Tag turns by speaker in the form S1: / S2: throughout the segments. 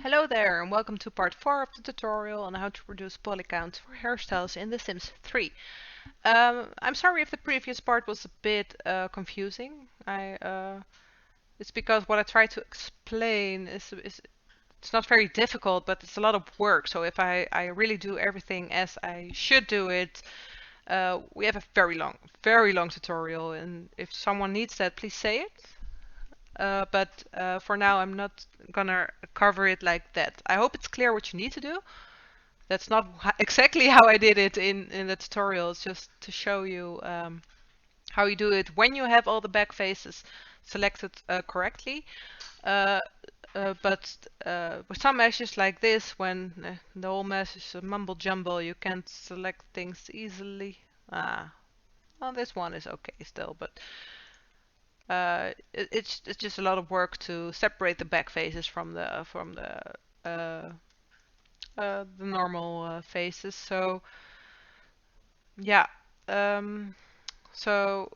S1: Hello there, and welcome to part 4 of the tutorial on how to produce polycounts for hairstyles in The Sims 3. I'm sorry if the previous part was a bit confusing. It's because what I try to explain is it's not very difficult, but it's a lot of work. So if I really do everything as I should do it, we have a very long tutorial. And if someone needs that, please say it. But for now, I'm not gonna cover it like that. I hope it's clear what you need to do. That's not exactly how I did it in the tutorial. It's just to show you how you do it when you have all the back faces selected correctly. Uh, but with some meshes like this, when the whole mesh is a mumble jumble, you can't select things easily. Well, this one is okay still, but it's just a lot of work to separate the back faces from uh, the normal faces. So yeah, um, so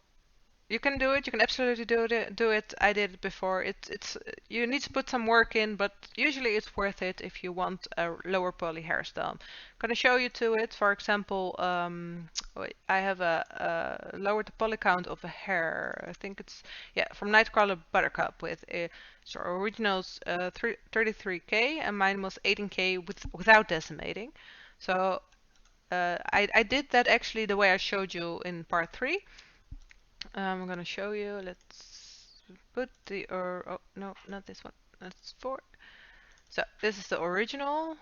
S1: you can do it. You can absolutely do it. I did it before. It's you need to put some work in, but usually it's worth it if you want a lower poly hairstyle. I'm gonna show you to it. For example, I have lowered the poly count of a hair. I think it's from Nightcrawler Buttercup with so originals 33k and mine was 18k without decimating. So I did that actually the way I showed you in part 3. I'm gonna show you. Let's put the or oh no, not this one. That's 4. So this is the original.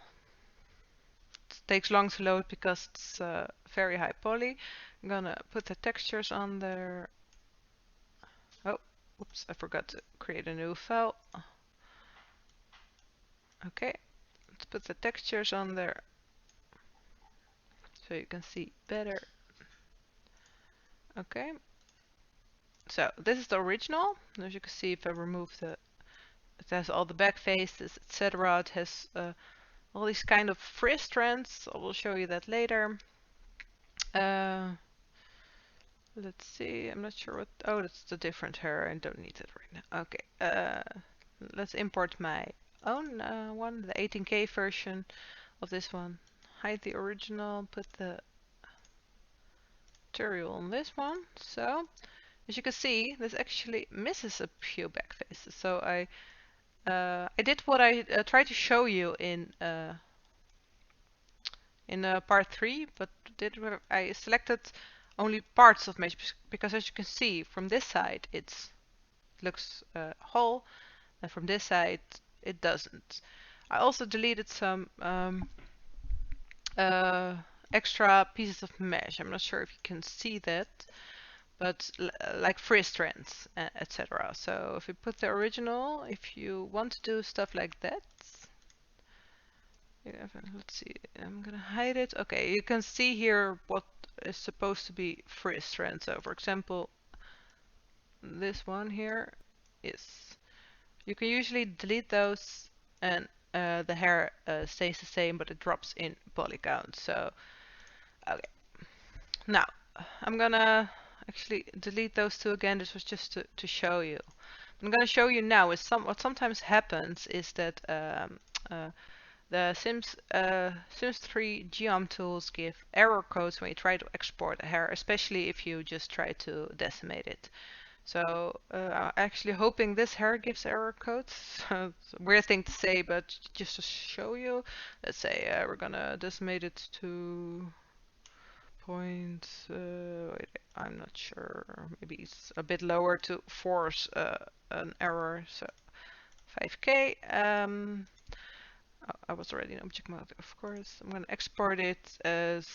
S1: It takes long to load because it's very high poly. I'm gonna put the textures on there. Oh, oops, I forgot to create a new file. Okay, let's put the textures on there so you can see better. Okay, so this is the original. As you can see, if I remove it has all the back faces, etc. It has all these kind of frizz strands. I will show you that later. Uh, let's see. I'm not sure what. Oh, that's the different hair. I don't need it right now. Okay. Let's import my own one, the 18K version of this one. Hide the original. Put the tutorial on this one. So, as you can see, this actually misses a few back faces. So I did what I tried to show you in part 3, but I selected only parts of mesh because as you can see from this side it looks whole and from this side it doesn't. I also deleted some uh, extra pieces of mesh. I'm not sure if you can see that, but like frizz strands, etc. So if you put the original, if you want to do stuff like that, yeah, let's see. I'm gonna hide it. Okay, you can see here what is supposed to be frizz strand. So, for example, this one here is. You can usually delete those, and the hair stays the same, but it drops in poly count. So, okay. Now, I'm gonna actually delete those two again. This was just to show you. I'm gonna show you now is what sometimes happens is that the Sims 3 geom tools give error codes when you try to export a hair, especially if you just try to decimate it. So I'm actually hoping this hair gives error codes. It's a weird thing to say, but just to show you, let's say we're gonna decimate it to point. Wait, I'm not sure. Maybe it's a bit lower to force an error. So 5k. I was already in object mode, of course. I'm going to export it as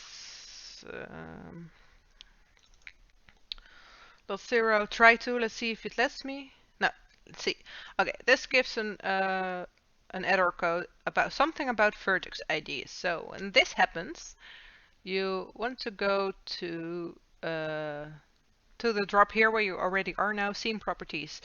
S1: .0. Try to. Let's see if it lets me. No, let's see. Okay, this gives an error code about something about vertex IDs. So when this happens, you want to go to the drop here where you already are now, scene properties,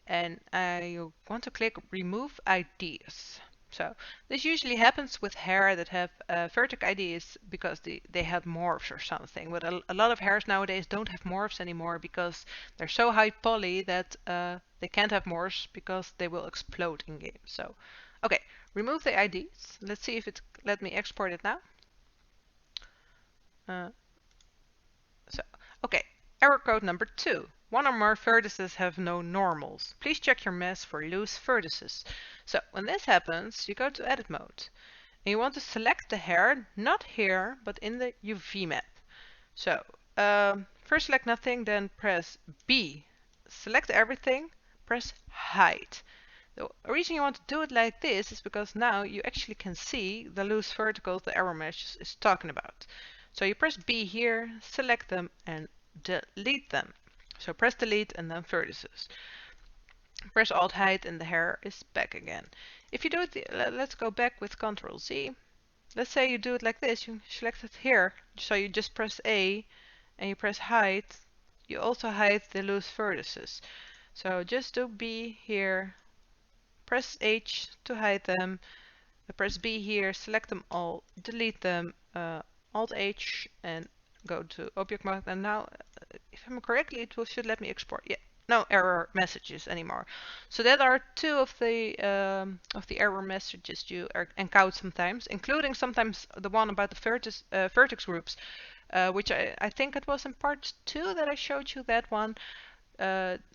S1: and you want to click remove IDs. So this usually happens with hair that have vertex IDs because they had morphs or something. But a lot of hairs nowadays don't have morphs anymore because they're so high poly that they can't have morphs because they will explode in game. So Okay, remove the IDs. Let's see if it let me export it now. So, okay, error code number 2. One or more vertices have no normals. Please check your mesh for loose vertices. So when this happens, you go to edit mode. And you want to select the hair, not here, but in the UV map. So first select nothing, then press B. Select everything, press hide. The reason you want to do it like this is because now you actually can see the loose verticals the error mesh is talking about. So you press B here, select them and delete them. So press delete and then vertices. Press Alt hide and the hair is back again. If you do it, let's go back with Ctrl Z. Let's say you do it like this, you select it here. So you just press A and you press hide. You also hide the loose vertices. So just do B here, press H to hide them, press B here, select them all, delete them, Alt H and go to object mode. And now, if I'm correctly, it should let me export. Yeah, no error messages anymore. So that are two of the error messages you encounter sometimes, including sometimes the one about the vertex groups, which I think it was in part 2 that I showed you that one,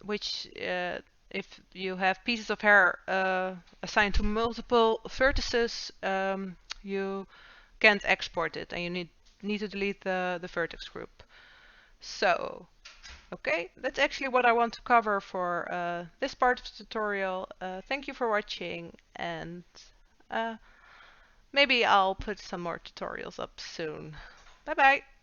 S1: which if you have pieces of hair assigned to multiple vertices, you can't export it and you need to delete the vertex group. So, okay, that's actually what I want to cover for this part of the tutorial. Thank you for watching, and maybe I'll put some more tutorials up soon. Bye bye!